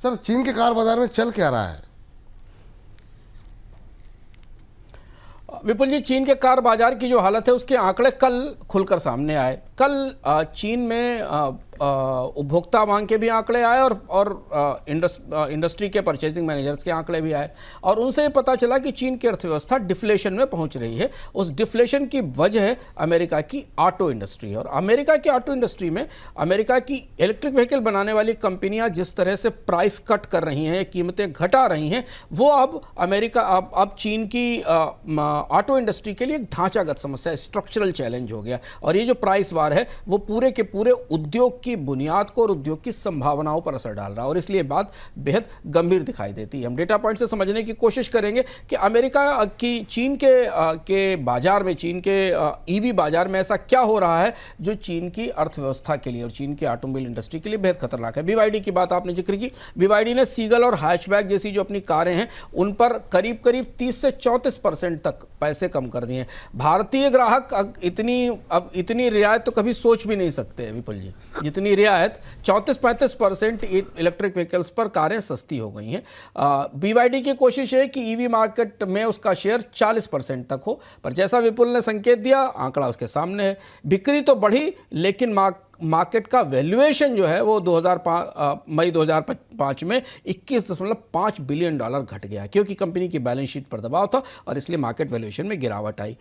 Sir चीन के car बाजार में चल क्या रहा है? विपुल जी, चीन के कार बाजार की जो हालत है उसके आंकड़े कल खुलकर सामने आए। कल चीन में उपभोक्ता मांग के भी आंकड़े आए और इंडस्ट्री के परचेजिंग मैनेजर्स के आंकड़े भी आए, और उनसे पता चला कि चीन की अर्थव्यवस्था डिफ्लेशन में पहुंच रही है। उस डिफ्लेशन की वजह है अमेरिका की ऑटो इंडस्ट्री, और अमेरिका की ऑटो इंडस्ट्री में अमेरिका की इलेक्ट्रिक व्हीकल बनाने वाली कंपनियां जिस तरह से प्राइस कट कर रही हैं, कीमतें घटा रही हैं, वो अब चीन की ऑटो इंडस्ट्री के लिए एक ढांचागत समस्या, स्ट्रक्चरल चैलेंज हो गया। और ये जो प्राइस वार है वो पूरे के पूरे उद्योग की बुनियाद को और उद्योग की संभावनाओं पर असर डाल रहा है, और इसलिए बात बेहद गंभीर दिखाई देती है। हम डेटा पॉइंट से समझने की कोशिश करेंगे कि अमेरिका की चीन के बाजार में, चीन के ईवी बाजार में ऐसा क्या हो रहा है जो चीन की अर्थव्यवस्था के लिए और चीन की ऑटोमोबाइल इंडस्ट्री के लिए बेहद खतरनाक है। बीवाईडी की बात आपने जिक्र की। बीवाईडी ने सीगल और हैचबैक जैसी जो अपनी कारें हैं उन पर करीब 30 से 34% तक पैसे कम कर दिए हैं। भारतीय ग्राहक इतनी रियायत तो कभी सोच भी नहीं सकते विपुल जी, जितनी रियायत 34-35% इलेक्ट्रिक व्हीकल्स पर कारें सस्ती हो गई हैं। बीवाईडी की कोशिश है कि ईवी मार्केट में उसका शेयर 40% तक हो, पर जैसा विपुल ने संकेत दिया, आंकड़ा उसके सामने है। बिक्री तो बढ़ी, लेकिन मार्केट का वैल्यूएशन जो है वो मई 2005 में $21.5 बिलियन घट गया, क्योंकि कंपनी की बैलेंस शीट पर दबाव था और इसलिए मार्केट वैल्यूएशन में गिरावट आई।